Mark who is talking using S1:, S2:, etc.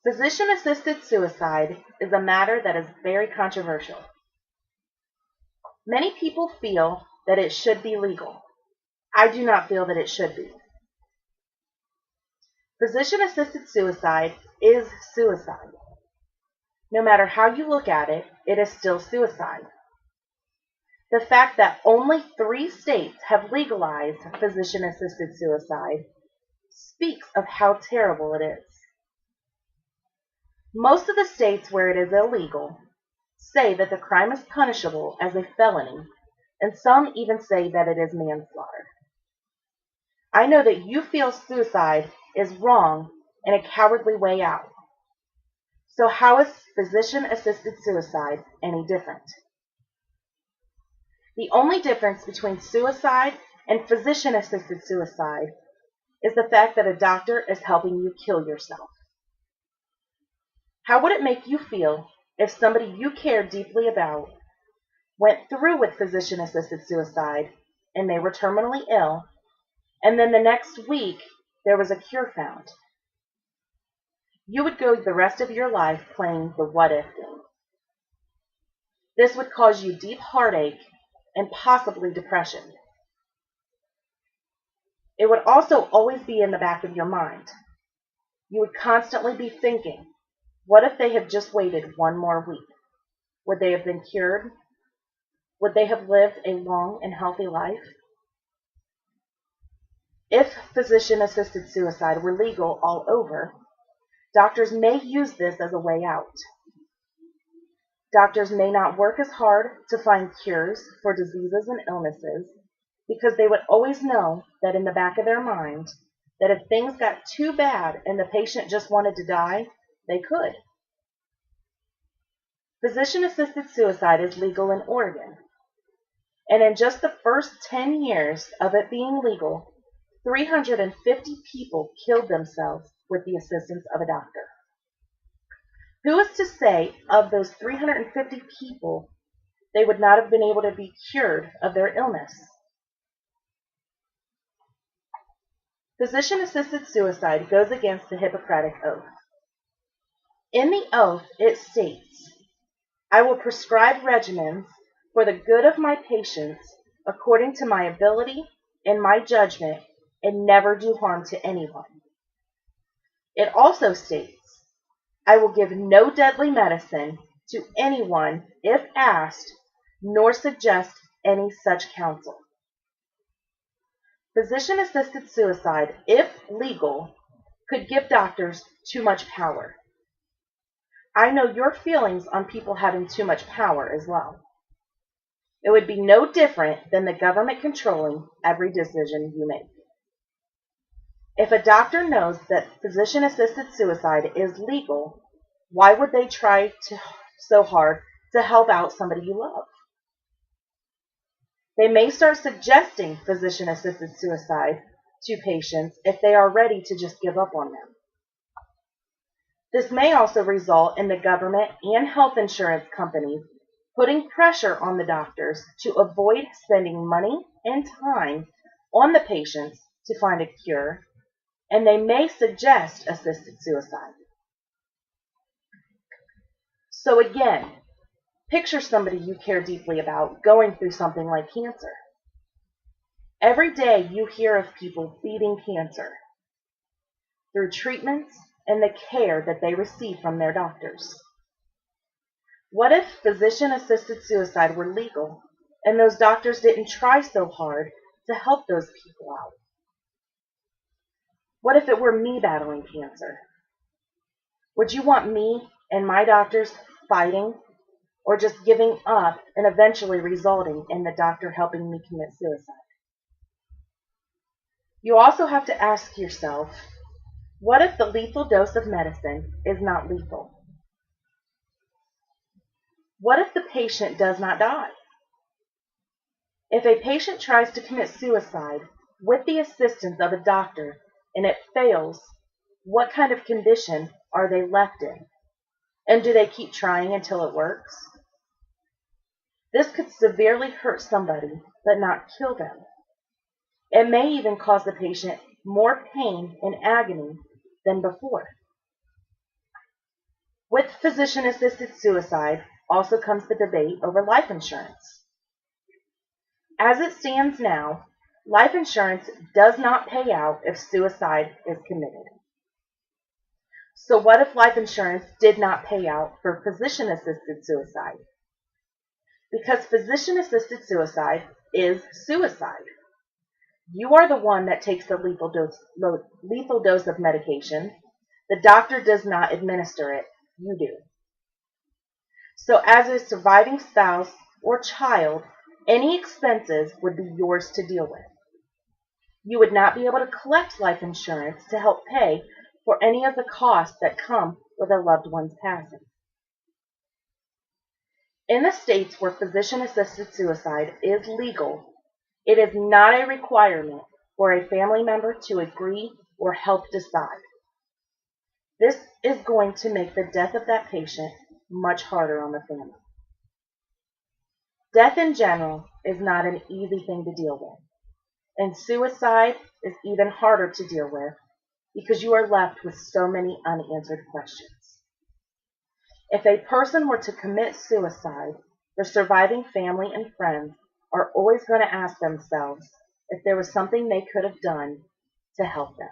S1: Physician-assisted suicide is a matter that is very controversial. Many people feel that it should be legal. I do not feel that it should be. Physician-assisted suicide is suicide. No matter how you look at it, it is still suicide. The fact that only 3 states have legalized physician-assisted suicide speaks of how terrible it is. Most of the states where it is illegal say that the crime is punishable as a felony, and some even say that it is manslaughter. I know that you feel suicide is wrong and a cowardly way out. So how is physician-assisted suicide any different? The only difference between suicide and physician-assisted suicide is the fact that a doctor is helping you kill yourself. How would it make you feel if somebody you care deeply about went through with physician-assisted suicide and they were terminally ill, and then the next week there was a cure found? You would go the rest of your life playing the what-if game. This would cause you deep heartache and possibly depression. It would also always be in the back of your mind. You would constantly be thinking, what if they had just waited one more week? Would they have been cured? Would they have lived a long and healthy life? If physician-assisted suicide were legal all over, doctors may use this as a way out. Doctors may not work as hard to find cures for diseases and illnesses because they would always know that in the back of their mind that if things got too bad and the patient just wanted to die, they could. Physician-assisted suicide is legal in Oregon, and in just the first 10 years of it being legal, 350 people killed themselves with the assistance of a doctor. Who is to say of those 350 people they would not have been able to be cured of their illness? Physician-assisted suicide goes against the Hippocratic Oath. In the oath, it states, I will prescribe regimens for the good of my patients according to my ability and my judgment, and never do harm to anyone. It also states, I will give no deadly medicine to anyone if asked, nor suggest any such counsel. Physician-assisted suicide, if legal, could give doctors too much power. I know your feelings on people having too much power as well. It would be no different than the government controlling every decision you make. If a doctor knows that physician-assisted suicide is legal, why would they try so hard to help out somebody you love? They may start suggesting physician-assisted suicide to patients if they are ready to just give up on them. This may also result in the government and health insurance companies putting pressure on the doctors to avoid spending money and time on the patients to find a cure, and they may suggest assisted suicide. So again, picture somebody you care deeply about going through something like cancer. Every day you hear of people beating cancer through treatments and the care that they receive from their doctors. What if physician-assisted suicide were legal and those doctors didn't try so hard to help those people out? What if it were me battling cancer? Would you want me and my doctors fighting, or just giving up and eventually resulting in the doctor helping me commit suicide? You also have to ask yourself, what if the lethal dose of medicine is not lethal? What if the patient does not die? If a patient tries to commit suicide with the assistance of a doctor and it fails, what kind of condition are they left in? And do they keep trying until it works? This could severely hurt somebody, but not kill them. It may even cause the patient more pain and agony than before. With physician-assisted suicide also comes the debate over life insurance. As it stands now, life insurance does not pay out if suicide is committed. So what if life insurance did not pay out for physician-assisted suicide? Because physician-assisted suicide is suicide. You are the one that takes the lethal dose of medication. The doctor does not administer it. You do. So as a surviving spouse or child, any expenses would be yours to deal with. You would not be able to collect life insurance to help pay for any of the costs that come with a loved one's passing. In the states where physician-assisted suicide is legal, it is not a requirement for a family member to agree or help decide. This is going to make the death of that patient much harder on the family. Death in general is not an easy thing to deal with, and suicide is even harder to deal with because you are left with so many unanswered questions. If a person were to commit suicide, their surviving family and friends are always going to ask themselves if there was something they could have done to help them.